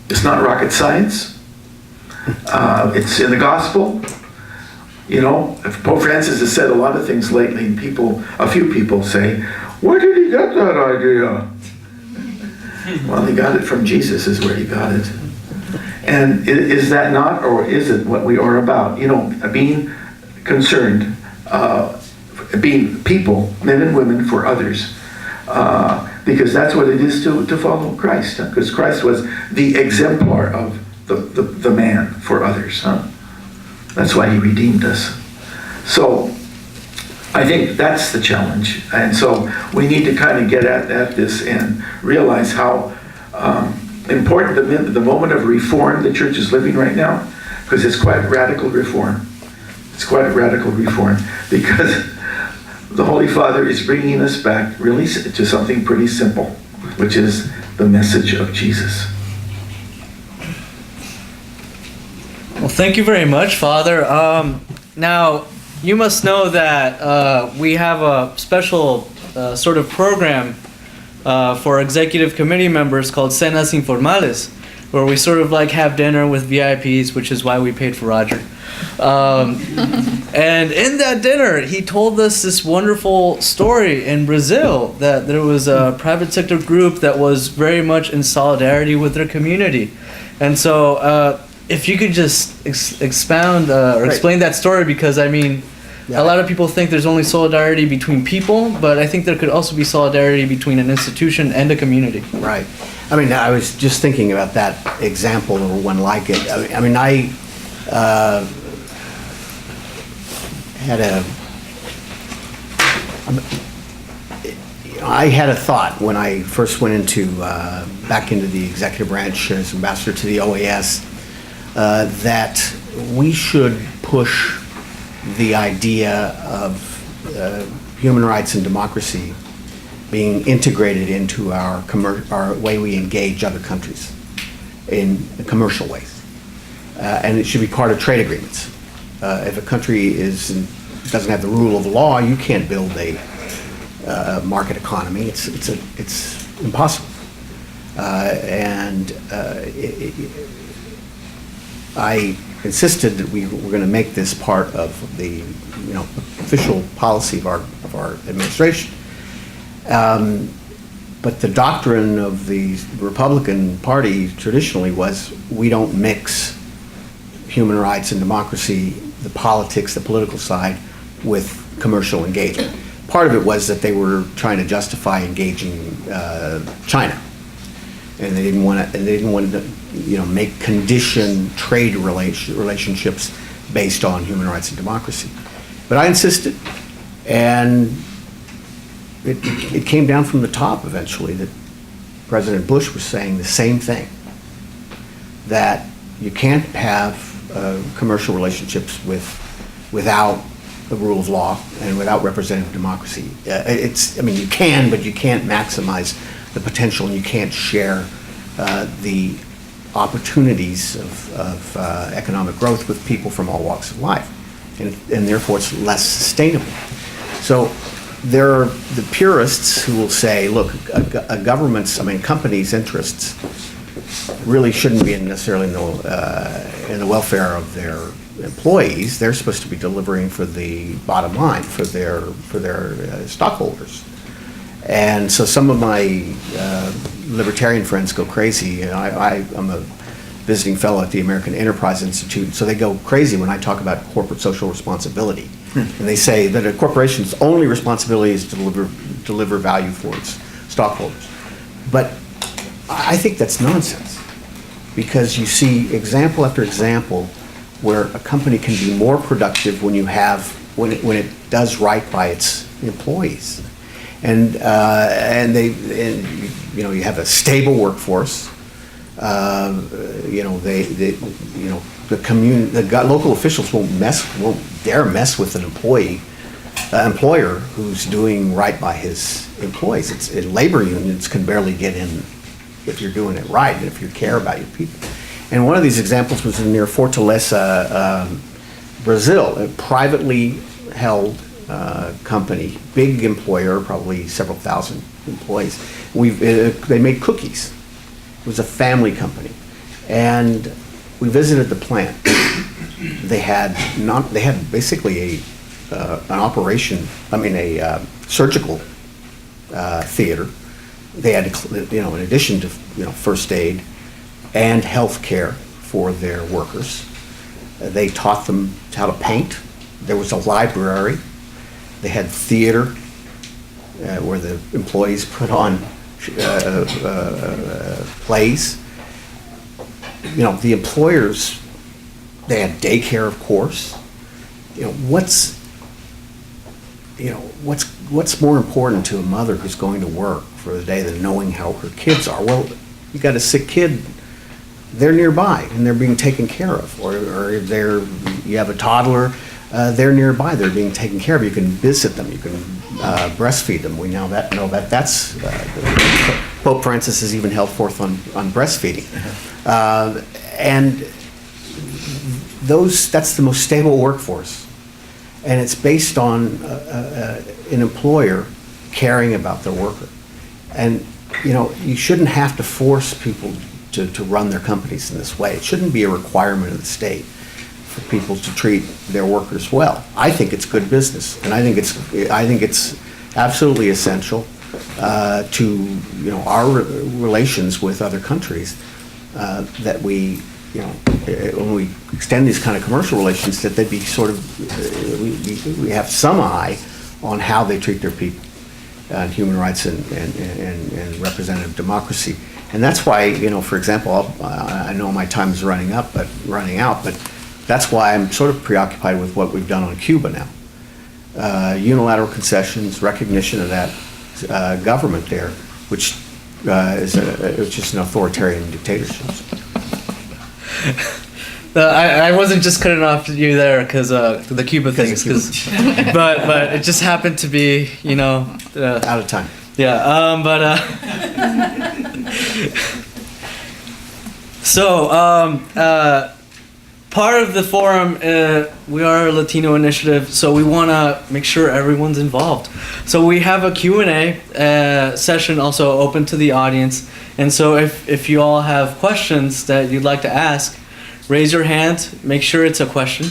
It's not rocket science. It's in the gospel. You know, Pope Francis has said a lot of things lately, and a few people say, where did he get that idea? Well, he got it from Jesus is where he got it. And is that not, or is it what we are about? You know, being concerned, being people, men and women, for others. Because that's what it is to follow Christ. Because Christ was the exemplar of the man for others. That's why he redeemed us. So I think that's the challenge. And so we need to kind of get at this and realize how important the moment of reform the church is living right now, because it's quite radical reform. It's quite a radical reform, because the Holy Father is bringing us back really to something pretty simple, which is the message of Jesus. Well, thank you very much, Father. Now, you must know that we have a special sort of program for executive committee members called Cenas Informales, where we sort of like have dinner with VIPs, which is why we paid for Roger. And in that dinner, he told us this wonderful story in Brazil, that there was a private sector group that was very much in solidarity with their community. And so if you could just expound or explain that story, because I mean, a lot of people think there's only solidarity between people, but I think there could also be solidarity between an institution and a community. Right. I mean, I was just thinking about that example or one like it. I had a thought when I first went back into the executive branch as ambassador to the OAS, that we should push the idea of human rights and democracy being integrated into our way we engage other countries in commercial ways. And it should be part of trade agreements. If a country doesn't have the rule of law, you can't build a market economy. It's impossible. I insisted that we were going to make this part of the official policy of our administration. But the doctrine of the Republican Party traditionally was we don't mix human rights and democracy, the politics, the political side, with commercial engagement. Part of it was that they were trying to justify engaging China, and they didn't want to make conditioned trade relationships based on human rights and democracy. But I insisted, and it came down from the top eventually that President Bush was saying the same thing, that you can't have commercial relationships without the rule of law and without representative democracy. You can, but you can't maximize the potential, and you can't share the opportunities of economic growth with people from all walks of life, and therefore it's less sustainable. So there are the purists who will say, look, a companies' interests really shouldn't be necessarily in the welfare of their employees. They're supposed to be delivering for the bottom line, for their stockholders. And so some of my libertarian friends go crazy. I'm a visiting fellow at the American Enterprise Institute, so they go crazy when I talk about corporate social responsibility. And they say that a corporation's only responsibility is to deliver value for its stockholders. But I think that's nonsense, because you see example after example where a company can be more productive when it does right by its employees, and you have a stable workforce. The local officials won't dare mess with an employer who's doing right by his employees. Labor unions can barely get in if you're doing it right and if you care about your people. And one of these examples was near Fortaleza, Brazil, a privately held company, big employer, probably several thousand employees. They made cookies. It was a family company. And we visited the plant. They had basically an operation, a surgical theater. They had, in addition to, first aid and health care for their workers. They taught them how to paint. There was a library. They had theater where the employees put on plays. The employers, they had daycare, of course. What's more important to a mother who's going to work for the day than knowing how her kids are? Well, you got a sick kid, they're nearby and they're being taken care of. Or you have a toddler, they're nearby, they're being taken care of. You can visit them, you can breastfeed them. We now know that that's, Pope Francis has even held forth on breastfeeding. And that's the most stable workforce. And it's based on an employer caring about their worker. And, you shouldn't have to force people to run their companies in this way. It shouldn't be a requirement of the state for people to treat their workers well. I think it's good business, and I think it's absolutely essential to our relations with other countries that we when we extend these kind of commercial relations, that they be sort of we have some eye on how they treat their people and human rights and representative democracy. And that's why, for example, I know my time is running out, but that's why I'm sort of preoccupied with what we've done on Cuba now. Unilateral concessions, recognition of that government there, which is just an authoritarian dictatorship. I wasn't just cutting off you there because the Cuba things, but it just happened to be, out of time. Yeah, part of the forum, we are a Latino initiative, so we want to make sure everyone's involved. So we have a Q&A session also open to the audience. And so if you all have questions that you'd like to ask, raise your hand, make sure it's a question.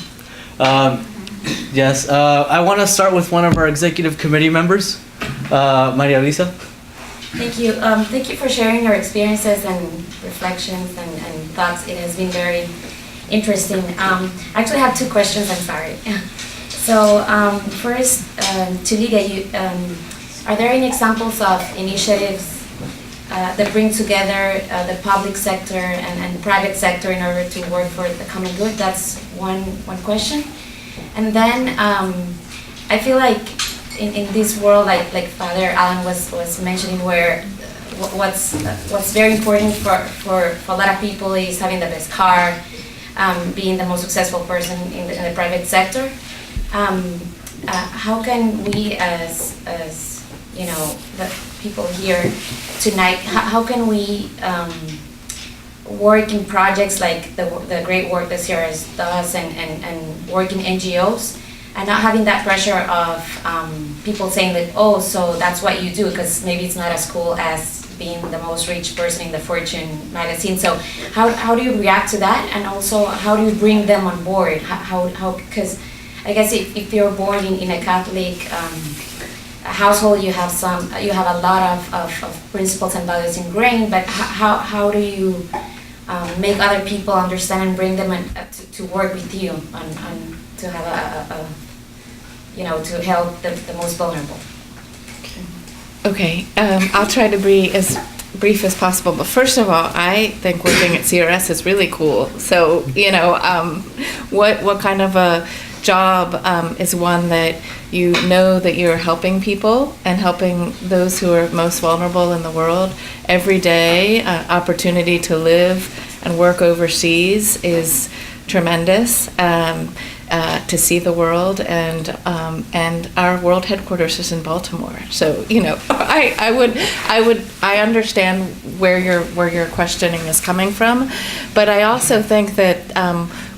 Yes, I want to start with one of our executive committee members, Maria Luisa. Thank you. Thank you for sharing your experiences and reflections and thoughts. It has been very interesting. I actually have two questions, I'm sorry. So first, to Lydia, are there any examples of initiatives that bring together the public sector and private sector in order to work for the common good? That's one question. And then I feel like in this world, like Father Alan was mentioning, where what's very important for a lot of people is having the best car, being the most successful person in the private sector. How can we, as the people here tonight, how can we work in projects like the great work that CRS does and work in NGOs, and not having that pressure of people saying that, oh, so that's what you do, because maybe it's not as cool as being the most rich person in the Fortune magazine. So how do you react to that? And also, how do you bring them on board? How because I guess if you're born in a Catholic household, you have a lot of principles and values ingrained, but how do you make other people understand and bring them to work with you on to have to help the most vulnerable? Okay, I'll try to be as brief as possible. But first of all, I think working at CRS is really cool. So, what kind of a job is one that you know that you're helping people and helping those who are most vulnerable in the world every day. Opportunity to live and work overseas is tremendous. To see the world, and our world headquarters is in Baltimore. So I understand where your questioning is coming from, but I also think that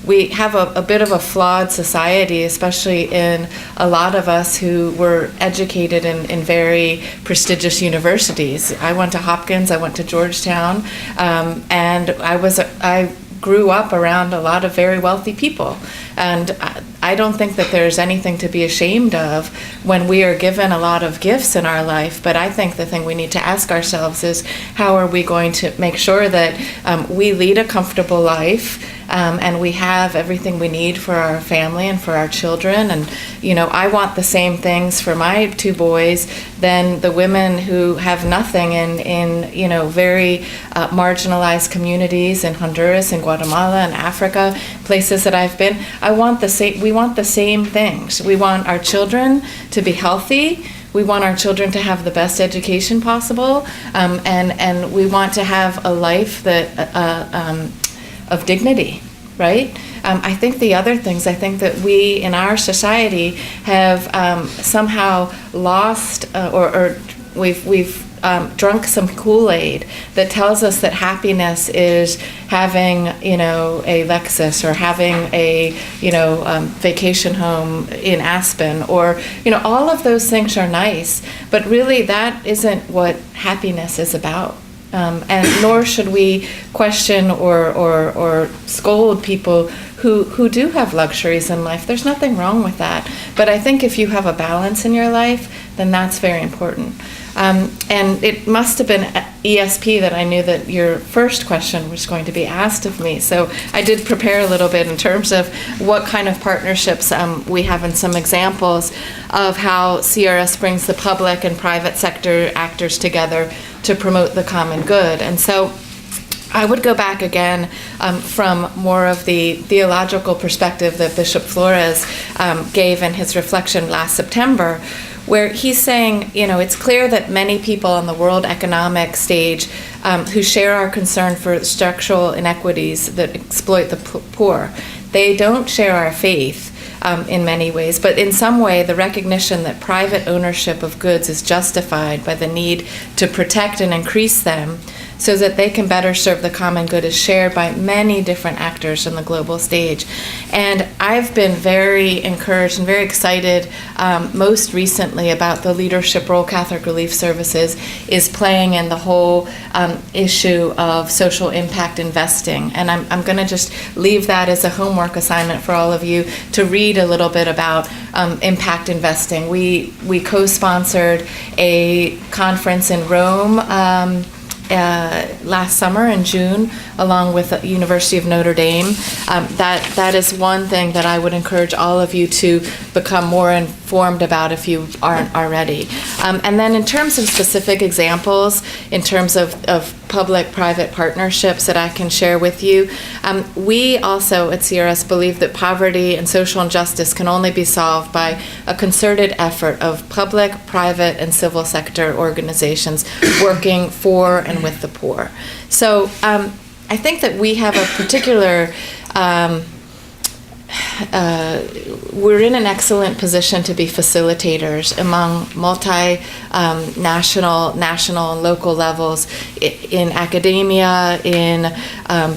we have a bit of a flawed society, especially in a lot of us who were educated in very prestigious universities. I went to Hopkins, I went to Georgetown, and I grew up around a lot of very wealthy people. And I don't think that there's anything to be ashamed of when we are given a lot of gifts in our life. But I think the thing we need to ask ourselves is, how are we going to make sure that we lead a comfortable life, and we have everything we need for our family and for our children? And I want the same things for my two boys than the women who have nothing in very marginalized communities in Honduras and Guatemala and Africa, places that I've been. We want the same things. We want our children to be healthy. We want our children to have the best education possible, and we want to have a life that of dignity, right? I think the other things, I think that we in our society have somehow lost, or we've drunk some Kool-Aid that tells us that happiness is having, a Lexus, or having a, vacation home in Aspen, or, all of those things are nice, but really that isn't what happiness is about. And nor should we question or scold people who do have luxuries in life. There's nothing wrong with that. But I think if you have a balance in your life, then that's very important. And it must have been ESP that I knew that your first question was going to be asked of me. So I did prepare a little bit in terms of what kind of partnerships we have, and some examples of how CRS brings the public and private sector actors together to promote the common good. And so I would go back again from more of the theological perspective that Bishop Flores gave in his reflection last September, where he's saying, it's clear that many people on the world economic stage who share our concern for structural inequities that exploit the poor, they don't share our faith in many ways, but in some way the recognition that private ownership of goods is justified by the need to protect and increase them so that they can better serve the common good is shared by many different actors on the global stage. And I've been very encouraged and very excited most recently about the leadership role Catholic Relief Services is playing in the whole issue of social impact investing. And I'm going to just leave that as a homework assignment for all of you to read a little bit about impact investing. We co-sponsored a conference in Rome last summer in June, along with the University of Notre Dame. That is one thing that I would encourage all of you to become more informed about if you aren't already. And then in terms of specific examples, in terms of public-private partnerships that I can share with you, we also at CRS believe that poverty and social injustice can only be solved by a concerted effort of public, private, and civil sector organizations working for and with the poor. So I think that we have a particular, we're in an excellent position to be facilitators among national, and local levels, in academia, in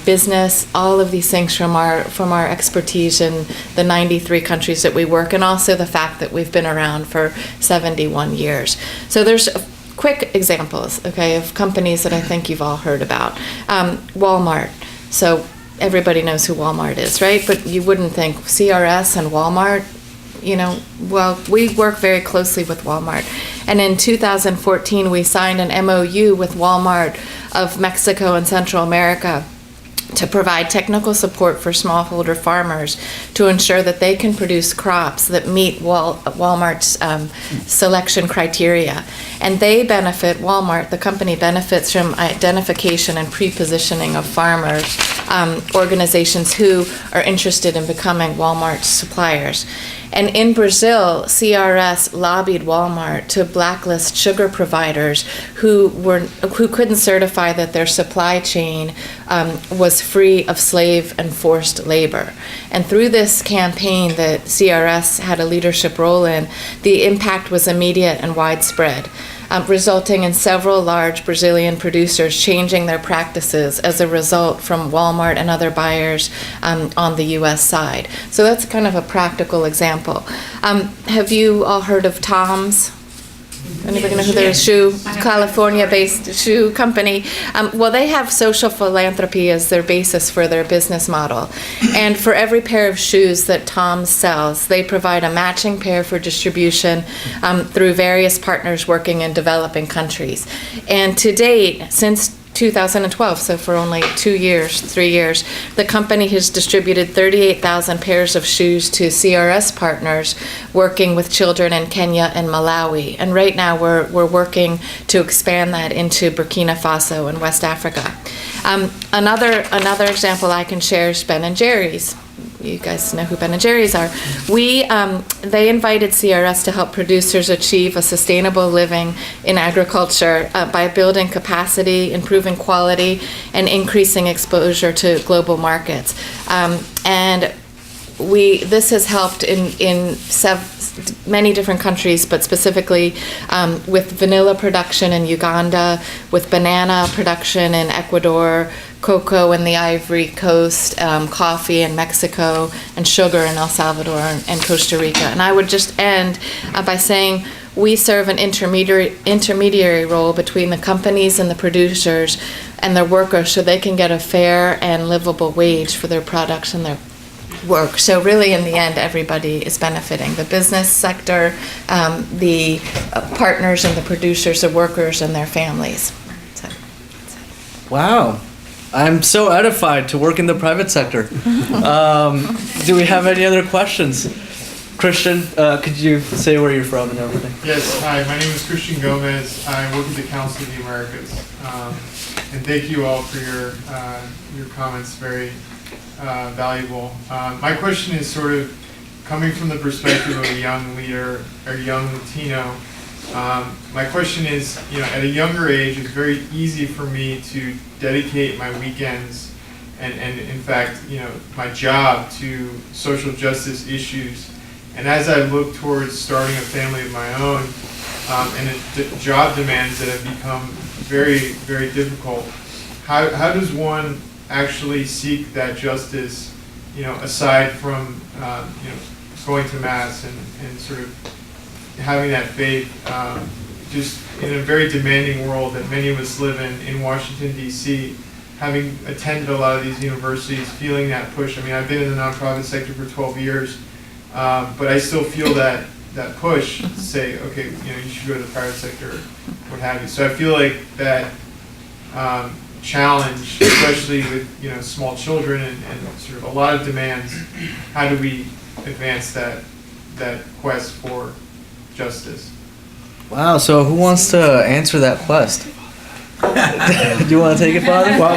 business, all of these things from our expertise in the 93 countries that we work, and also the fact that we've been around for 71 years. So there's quick examples, okay, of companies that I think you've all heard about. Walmart. So everybody knows who Walmart is, right? But you wouldn't think CRS and Walmart, well, we work very closely with Walmart. And in 2014, we signed an MOU with Walmart of Mexico and Central America to provide technical support for smallholder farmers to ensure that they can produce crops that meet Walmart's selection criteria. And they benefit, Walmart, the company benefits from identification and pre-positioning of farmers, organizations who are interested in becoming Walmart's suppliers. And in Brazil, CRS lobbied Walmart to blacklist sugar providers who couldn't certify that their supply chain was free of slave and forced labor. And through this campaign that CRS had a leadership role in, the impact was immediate and widespread, resulting in several large Brazilian producers changing their practices as a result from Walmart and other buyers on the U.S. side. So that's kind of a practical example. Have you all heard of Tom's? Anybody know who they're a California-based shoe company? Well, they have social philanthropy as their basis for their business model. And for every pair of shoes that Tom's sells, they provide a matching pair for distribution through various partners working in developing countries. And to date, since 2012, so for only 3 years, the company has distributed 38,000 pairs of shoes to CRS partners working with children in Kenya and Malawi. And right now we're working to expand that into Burkina Faso and West Africa. Another example I can share is Ben & Jerry's. You guys know who Ben & Jerry's are. They invited CRS to help producers achieve a sustainable living in agriculture by building capacity, improving quality, and increasing exposure to global markets. And this has helped in many different countries, but specifically with vanilla production in Uganda, with banana production in Ecuador, cocoa in the Ivory Coast, coffee in Mexico, and sugar in El Salvador and Costa Rica. And I would just end by saying we serve an intermediary role between the companies and the producers and their workers so they can get a fair and livable wage for their products and their work. So really, in the end, everybody is benefiting. The business sector, the partners and the producers, the workers and their families. Wow. I'm so edified to work in the private sector. Do we have any other questions? Christian, could you say where you're from and everything? Yes, hi, my name is Christian Gomez. I work at the Council of the Americas. And thank you all for your comments, very valuable. My question is sort of coming from the perspective of a young leader, or young Latino. My question is, at a younger age, it's very easy for me to dedicate my weekends and in fact, my job to social justice issues. And as I look towards starting a family of my own, and the job demands that have become very, very difficult, how does one actually seek that justice, aside from, going to mass and sort of having that faith, just in a very demanding world that many of us live in Washington, D.C., having attended a lot of these universities, feeling that push. I mean, I've been in the nonprofit sector for 12 years, but I still feel that push to say, okay, you should go to the private sector, what have you. So I feel like that challenge, especially with small children and sort of a lot of demands, how do we advance that quest for justice? Wow, so who wants to answer that quest? Do you want to take it, Father? Well,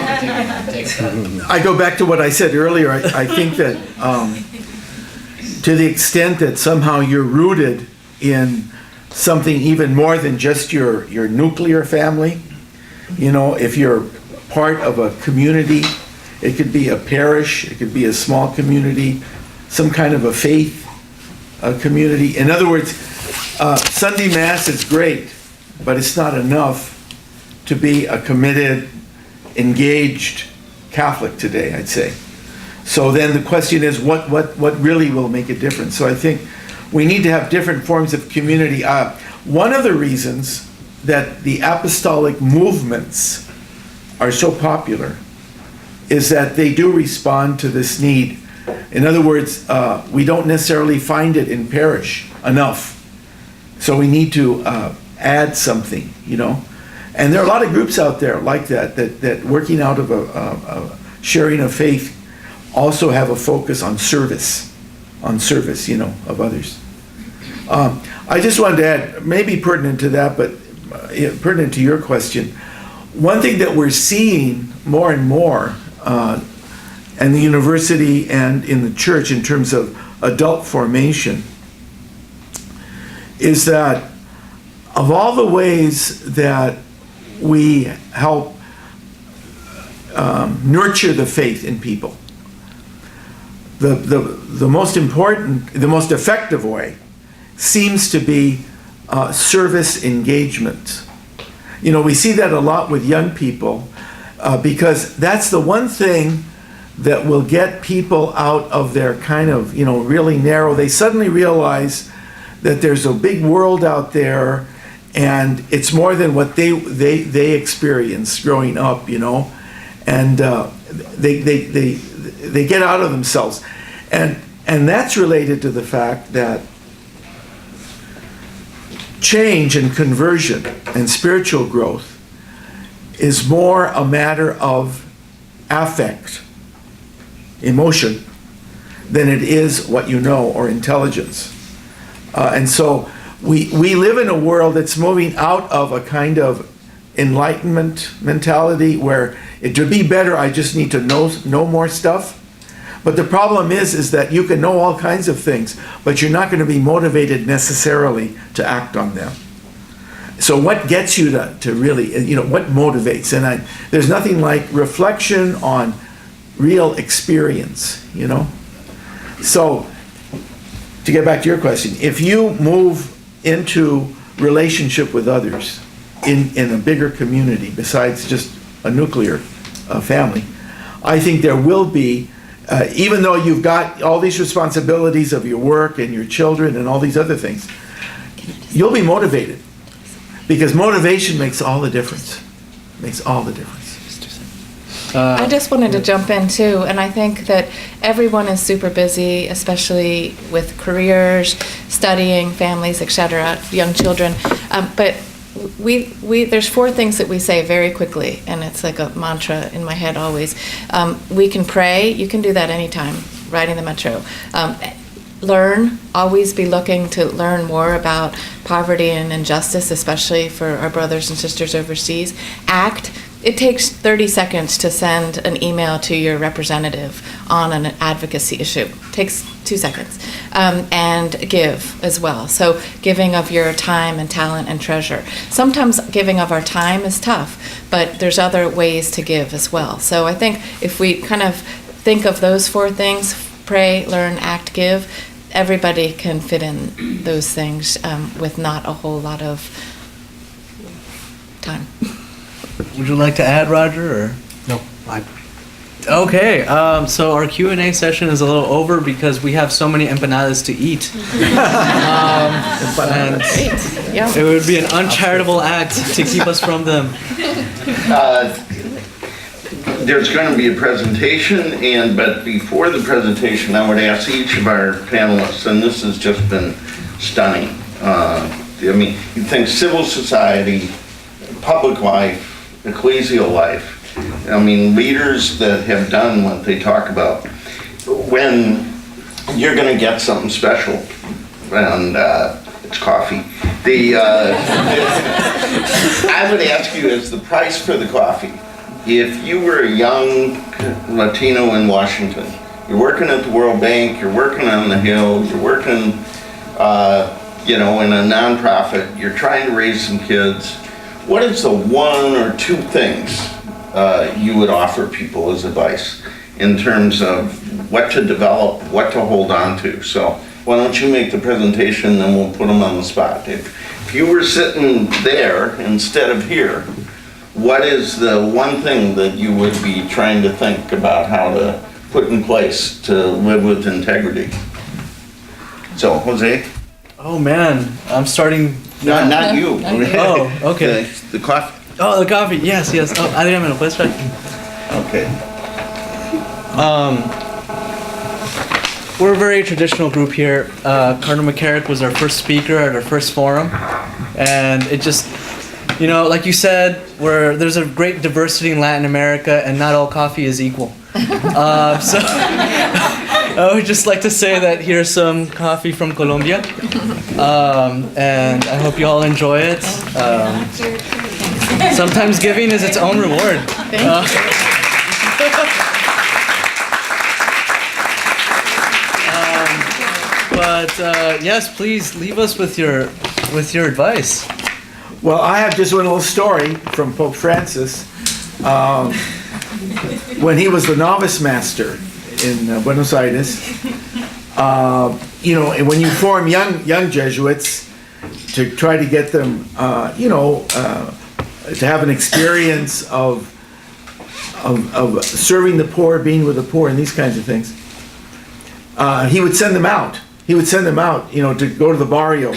I go back to what I said earlier. I think that to the extent that somehow you're rooted in something even more than just your nuclear family, if you're part of a community, it could be a parish, it could be a small community, some kind of a faith community. In other words, Sunday Mass is great, but it's not enough to be a committed, engaged Catholic today, I'd say. So then the question is, what really will make a difference? So I think we need to have different forms of community. One of the reasons that the apostolic movements are so popular is that they do respond to this need. In other words, we don't necessarily find it in parish enough. So we need to add something, And there are a lot of groups out there like that working out of a sharing of faith also have a focus on service, of others. I just wanted to add, maybe pertinent to that, but pertinent to your question, one thing that we're seeing more and more in the university and in the church in terms of adult formation is that of all the ways that we help nurture the faith in people, the most important, the most effective way seems to be service engagement. You know, we see that a lot with young people because that's the one thing that will get people out of their kind of, you know, really narrow. They suddenly realize that there's a big world out there and it's more than what they experienced growing up, you know, and they get out of themselves. And that's related to the fact that change and conversion and spiritual growth is more a matter of affect, emotion, than it is what you know or intelligence. And so we live in a world that's moving out of a kind of enlightenment mentality where to be better I just need to know more stuff. But the problem is that you can know all kinds of things, but you're not going to be motivated necessarily to act on them. So what gets you to really, you know, what motivates? And there's nothing like reflection on real experience, you know? So to get back to your question, if you move into relationship with others in a bigger community besides just a nuclear family, I think there will be, even though you've got all these responsibilities of your work and your children and all these other things, you'll be motivated because motivation makes all the difference. Makes all the difference. I just wanted to jump in too, and I think that everyone is super busy, especially with careers, studying, families, etc., young children. But there's 4 things that we say very quickly, and it's like a mantra in my head always. We can pray. You can do that anytime, riding the metro. Learn, always be looking to learn more about poverty and injustice, especially for our brothers and sisters overseas. Act. It takes 30 seconds to send an email to your representative on an advocacy issue. It takes 2 seconds. And give as well. So giving of your time and talent and treasure. Sometimes giving of our time is tough, but there's other ways to give as well. So I think if we kind of think of those 4 things, pray, learn, act, give, everybody can fit in those things with not a whole lot of time. Would you like to add, Roger? Or? No, Okay, so our Q&A session is a little over because we have so many empanadas to eat. And Yeah. it would be an uncharitable act to keep us from them. There's going to be a presentation, but before the presentation, I would ask each of our panelists, and this has just been stunning. I mean, you think civil society, public life, ecclesial life. I mean, leaders that have done what they talk about. When you're going to get something special, and it's coffee. I would ask you, as the price for the coffee, if you were a young Latino in Washington, you're working at the World Bank, you're working on the Hill, you're working, you know, in a nonprofit, you're trying to raise some kids. What is the 1 or 2 things you would offer people as advice in terms of what to develop, what to hold on to? So why don't you make the presentation and we'll put them on the spot. If you were sitting there instead of here, what is the one thing that you would be trying to think about how to put in place to live with integrity? So, Jose? Oh man, I'm starting. No, not you. Oh, okay. The coffee. Oh, the coffee. Yes. Oh, dígamelo, puedes traer. Okay. We're a very traditional group here. Cardinal McCarrick was our first speaker at our first forum, and it just, you know, like you said, there's a great diversity in Latin America, and not all coffee is equal. So I would just like to say that here's some coffee from Colombia, and I hope you all enjoy it. Sometimes giving is its own reward. But But yes, please leave us with your advice. Well, I have just one little story from Pope Francis. When he was the novice master in Buenos Aires, and when you form young Jesuits to try to get them, to have an experience of serving the poor, being with the poor, and these kinds of things, he would send them out. He would send them out, to go to the barrio.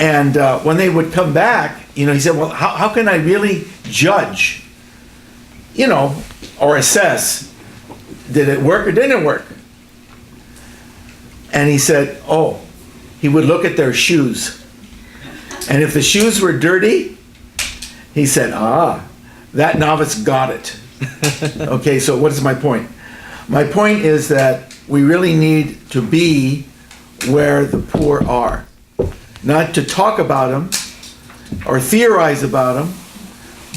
And when they would come back, he said, well, how can I really judge, or assess, did it work or didn't it work? And he said, he would look at their shoes. And if the shoes were dirty, he said, that novice got it. Okay, so what is my point? My point is that we really need to be where the poor are. Not to talk about them or theorize about them,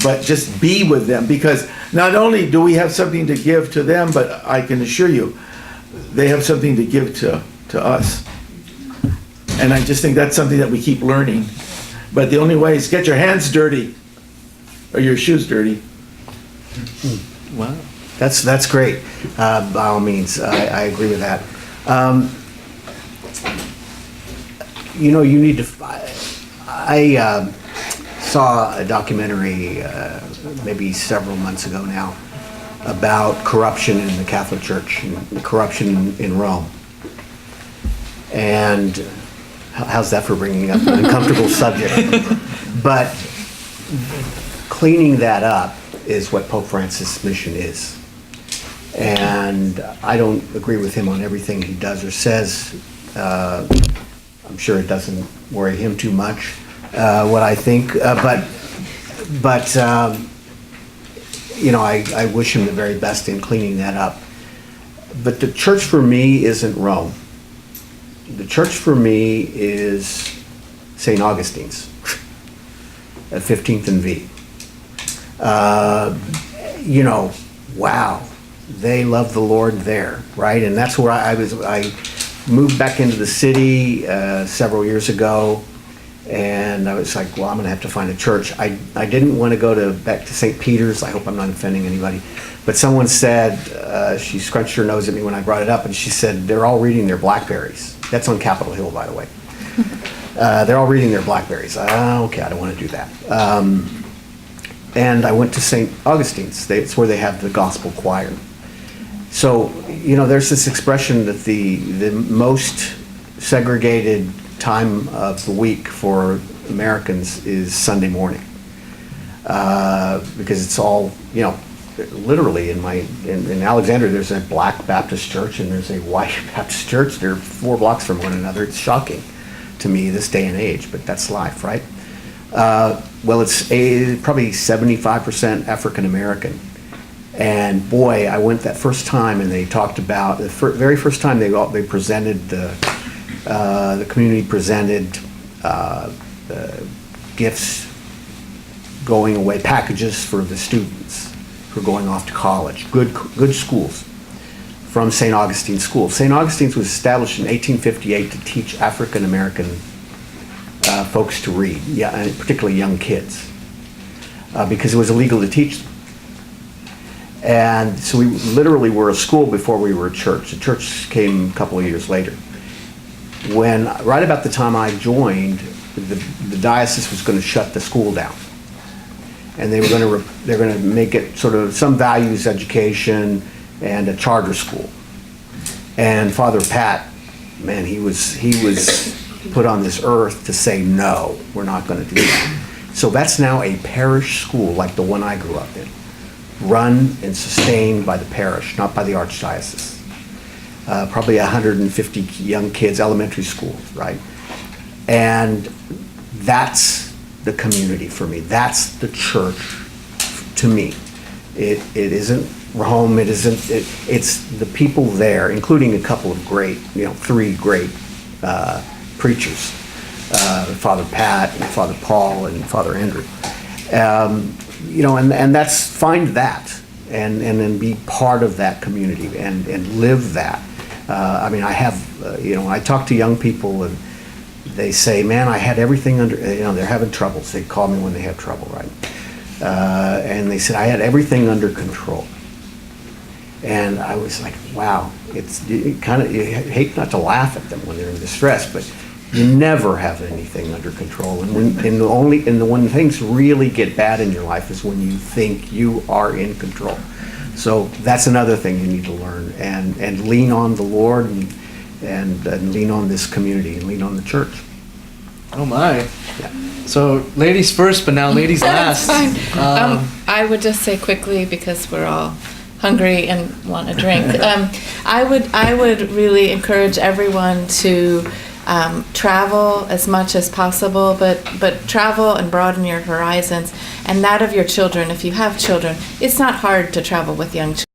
but just be with them. Because not only do we have something to give to them, but I can assure you, they have something to give to us. And I just think that's something that we keep learning. But the only way is get your hands dirty or your shoes dirty. Wow. That's great. By all means, I agree with that. You need to. I saw a documentary maybe several months ago now about corruption in the Catholic Church, and corruption in Rome. And how's that for bringing up an uncomfortable subject? But cleaning that up is what Pope Francis' mission is. And I don't agree with him on everything he does or says. I'm sure it doesn't worry him too much, what I think. But I wish him the very best in cleaning that up. But the church for me isn't Rome. The church for me is St. Augustine's at 15th and V. Wow, they love the Lord there, right? And that's where I moved back into the city several years ago, and I was like, well, I'm gonna have to find a church. I didn't want to go back to St. Peter's. I hope I'm not offending anybody. But someone said, she scrunched her nose at me when I brought it up, and she said, they're all reading their Blackberries. That's on Capitol Hill, by the way. They're all reading their Blackberries. Okay, I don't want to do that. And I went to St. Augustine's. It's where they have the gospel choir. So, there's this expression that the most segregated time of the week for Americans is Sunday morning. Because it's all, literally in Alexandria, there's a black Baptist church and there's a white Baptist church. They're 4 blocks from one another. It's shocking to me this day and age, but that's life, right? Well, it's probably 75% African American. And boy, I went that first time and they talked about, the very first time they presented, the community presented gifts going away, packages for the students who are going off to college, good schools, from St. Augustine's School. St. Augustine's was established in 1858 to teach African American folks to read, and particularly young kids, because it was illegal to teach them. And so we literally were a school before we were a church. The church came a couple of years later. Right about the time I joined, the diocese was going to shut the school down, and they're going to make it sort of some values education and a charter school. And Father Pat, man, he was put on this earth to say, no, we're not going to do that. So that's now a parish school like the one I grew up in, run and sustained by the parish, not by the archdiocese. Probably 150 young kids, elementary school, right? And that's the community for me. That's the church to me. It isn't Rome, it's the people there, including a couple of great, 3 great preachers, Father Pat and Father Paul and Father Andrew. And that's, find that and then be part of that community and live that. I have I talk to young people and they say, man, I had everything under, they're having troubles. They call me when they have trouble, right? And they said, I had everything under control. And I was like, wow, you hate not to laugh at them when they're in distress, but you never have anything under control. And when things really get bad in your life is when you think you are in control. So that's another thing you need to learn, and lean on the Lord, and lean on this community, and lean on the church. Oh my. Yeah. So ladies first, but now ladies That's last. fine. I would just say quickly, because we're all hungry and want a drink. I would really encourage everyone to travel as much as possible, but travel and broaden your horizons, and that of your children. If you have children, it's not hard to travel with young children.